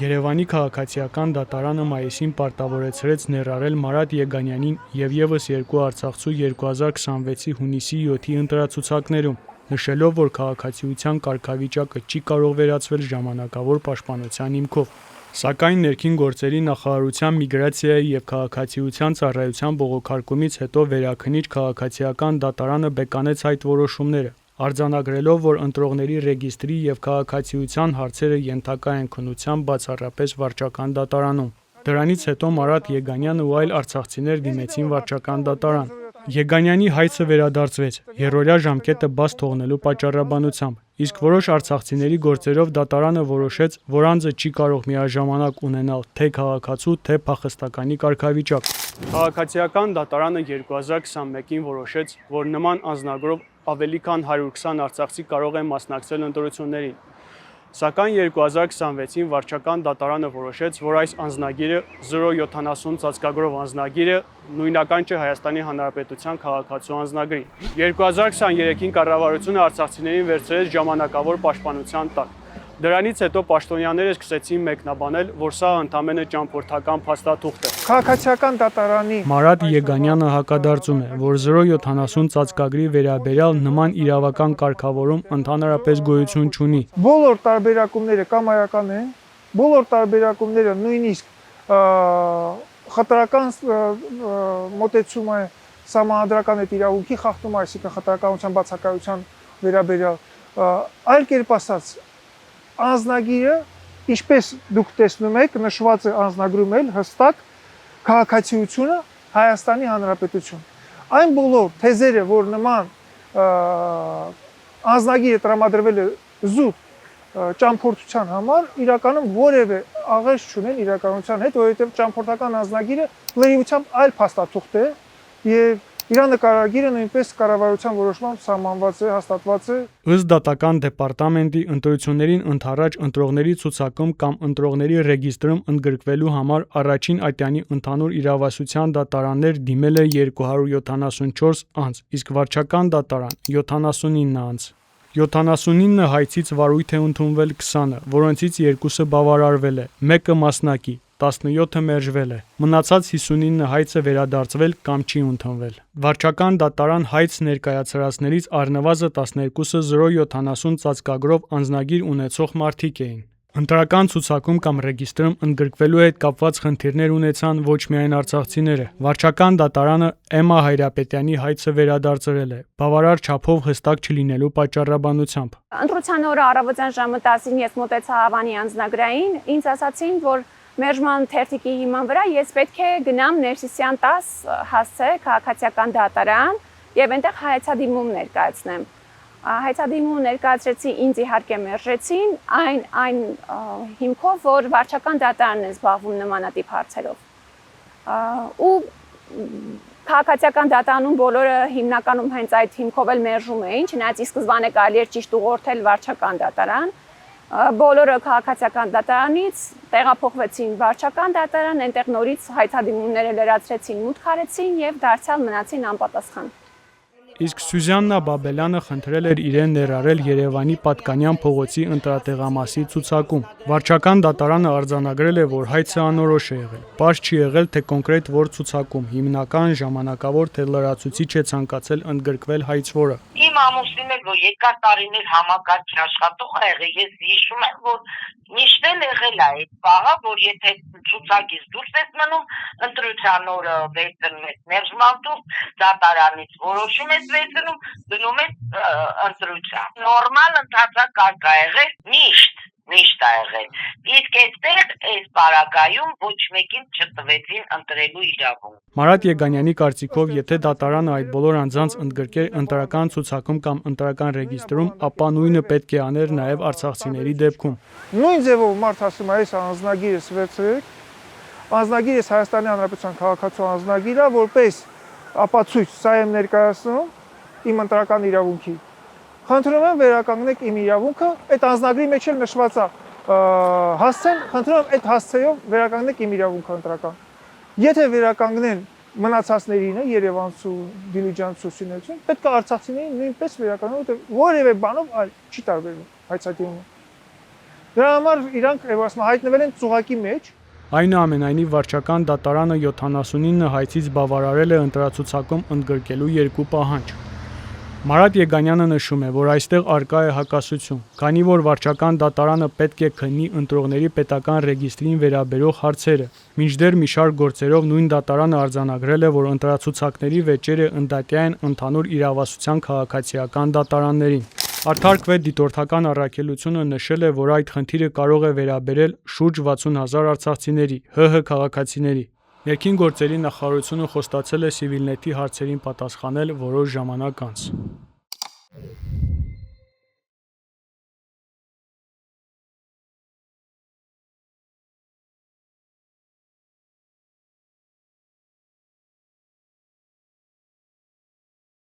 Երևանի քաղաքացիական դատարանը մայիսին պարտավորեցրեց ներառել Մարատ Եգանյանին և ևս երկու արցախցու 2026-ի հունիսի 7-ի ընտրացուցակներում, նշելով, որ քաղաքացիության կարգավիճակը չի կարող վերածվել ժամանակավոր պաշտպանության հիմքով։ Սակայն ներքին գործերի նախարարության միգրացիայի և քաղաքացիության ծառայության բողոքարկումից հետո վերաքննիչ քաղաքացիական դատարանը բեկանեց այդ որոշումները, արձանագրելով, որ ընտրողների ռեգիստրի և քաղաքացիության հարցերը ենթակա են քննության բացառապես վարչական դատարանում։ Դրանից հետո Մարատ Եգանյանը ու այլ արցախցիներ դիմեցին վարչական դատարան։ Եգանյանի հայցը վերադարձվեց եռօրյա ժամկետը բաց թողնելու պատճառաբանությամբ, իսկ որոշ արցախցիների գործերով դատարանը որոշեց, որ անձը չի կարող միաժամանակ ունենալ թե քաղաքացու, թե փախստականի կարգավիճակ։ Քաղաքացիական դատարանը 2021-ին որոշեց, որ նման անձնագրով ավելի քան 120 արցախցի կարող են մասնակցել ընտրություններին։ Սակայն 2026-ին վարչական դատարանը որոշեց, որ այս անձնագիրը 070 ծածկագրով անձնագիրը նույնական չէ Հայաստանի Հանրապետության քաղաքացու անձնագրին։ 2023-ին կառավարությունը արցախցիներին վերցրեց ժամանակավոր պաշտպանության տակ։ Դրանից հետո պաշտոնյաները սկսեցին մեկնաբանել, որ սա ընդամենը ճամփորդական փաստաթուղթ է։ Քաղաքացիական դատարանի Մարատ Եգանյանը հակադարձում է, որ 070 ծածկագրի վերաբերյալ նման իրավական կարգավորում ընդհանրապես գոյություն չունի։ Բոլոր տարբերակումները կամայական են, բոլոր տարբերակումները նույնիսկ խտրական մոտեցում է սահմանադրական այդ իրավունքի խախտում, այսինքն խտրականության բացակայության վերաբերյալ, այլ կերպ ասած, անձնագիրը, ինչպես դուք տեսնում եք, նշված է անձնագրում էլ հստակ քաղաքացիությունը Հայաստանի Հանրապետություն։ Այն բոլոր թեզերը, որ նման անձնագիրը տրամադրվել է զուտ ճամփորդության համար, իրականում որևէ աղերս չունեն իրականության հետ, որովհետև ճամփորդական անձնագիրը լրիվությամբ այլ փաստաթուղթ է եւ իր նկարագիրը նույնպես կառավարության որոշմամբ սահմանված է, հաստատված է։ Ըստ դատական դեպարտամենտի ընտրություններին ընդառաջ ընտրողների ցուցակում կամ ընտրողների ռեգիստրում ընդգրկվելու համար առաջին ատյանի ընդհանուր իրավասության դատարաններ դիմել է 274 անձ, իսկ վարչական դատարան 79 անձ։ 79 հայցից վարույթ է ընդունվել 20-ը, որոնցից 2-ը բավարարվել է, 1-ը մասնակի, 17-ը մերժվել է։ Մնացած 59 հայցը վերադարձվել կամ չի ընդունվել։ Վարչական դատարան հայց ներկայացրածներից առնվազն 12-ը 070 ծածկագրով անձնագիր ունեցող մարդիկ էին։ Ընտրական ցուցակում կամ ռեգիստրում ընդգրկվելու հետ կապված խնդիրներ ունեցան ոչ միայն արցախցիները։ Վարչական դատարանը Էմմա Հայրապետյանի հայցը վերադարձրել է, բավարար չափով հստակ չլինելու պատճառաբանությամբ։ Ընտրության օրը առավոտյան ժամը 10-ին ես մոտեցա Հավանի անձնագրային, ինձ ասացին, որ մերժման թերթիկի հիման վրա ես պետք է գնամ Ներսիսյան 10 հասցե քաղաքացիական դատարան եւ այնտեղ հայեցադիմում ներկայացնեմ։ Հայեցադիմում ներկայացրեցի, ինձ իհարկե մերժեցին այն հիմքով, որ վարչական դատարանն է զբաղվում նմանատիպ հարցերով։ Ու քաղաքացիական դատարանում բոլորը հիմնականում հենց այդ հիմքով էլ մերժում էին, չնայած ի սկզբանե կարելի էր ճիշտ ուղղորդել վարչական դատարան։ Բոլորը քաղաքացիական դատարանից տեղափոխվեցին վարչական դատարան, այնտեղ նորից հայեցադիմումները լրացրեցին, մուտք արեցին եւ դարձյալ մնացին անպատասխան։ Իսկ Սյուզաննա Բաբելյանը խնդրել էր իրեն ներառել Երևանի Պատկանյան փողոցի ընտրատեղամասի ցուցակում։ Վարչական դատարանը արձանագրել է, որ հայցը անորոշ է եղել։ Պարզ չի եղել, թե կոնկրետ որ ցուցակում, հիմնական, ժամանակավոր, թե լրացուցիչ է ցանկացել ընդգրկվել հայցվորը։ Իմ ամուսինն էլ, որ երկար տարիներ համակարգի աշխատող ա եղել, ես հիշում եմ, որ միշտ էլ եղել է այդ բաղը, որ եթե ցուցակից դուրս ես մնում, ընտրության օրը վերցնում ես մերժման տուղ, դատարանից որոշում ես վերցնում, գնում ես ընտրության։ Նորմալ ընթացակ կարգ ա եղել, միշտ ա եղել։ Իսկ այստեղ այս պարագայում ոչ մեկին չտվեցին ընտրելու իրավունք։ Մարատ Եգանյանի կարծիքով, եթե դատարանը այդ բոլոր անձանց ընդգրկեր ընտրական ցուցակում կամ ընտրական ռեգիստրում, ապա նույնը պետք է աներ նաև արցախցիների դեպքում։ Նույն ձևով մարդ ասում է, այս անձնագիրս վերցրեք, անձնագիրս Հայաստանի Հանրապետության քաղաքացու անձնագիր է, որպես ապացույց սա եմ ներկայացնում իմ ընտրական իրավունքի։ Խնդրում եմ վերականգնեք իմ իրավունքը, այդ անձնագրի մեջ էլ նշված է հասցեն, խնդրում եմ այդ հասցեով վերականգնեք իմ իրավունքը ընտրական։ Եթե վերականգնեն մնացածներինը, երևանցու, դիլիջանցուսիներուն, պետք է արցախցիներին նույնպես վերականգնեն, որովհետև որևէ բանով այլ չի տարբերվում հայցադիմումը։ Դրա համար իրանք ասում հայտնվել են ծուղակի մեջ։ Այնուամենայնիվ վարչական դատարանը 79 հայցից բավարարել է ընտրացուցակում ընդգրկելու 2 պահանջ։ Մարատ Եգանյանը նշում է, որ այստեղ արկա է հակասություն, քանի որ վարչական դատարանը պետք է քննի ընտրողների պետական ռեգիստրին վերաբերող հարցերը, մինչդեռ մի շարք գործերով նույն դատարանը արձանագրել է, որ ընտրացուցակների վեճերը ընդդատյա են ընդհանուր իրավասության քաղաքացիական դատարաններին։ Արդարքվետ դիտորդական առաքելությունը նշել է, որ այդ խնդիրը կարող է վերաբերել շուրջ 60,000 արցախցիների, ՀՀ քաղաքացիների։ Ներքին գործերի նախարարությունը խոստացել է Civilnet-ի հարցերին պատասխանել որոշ ժամանակ անց։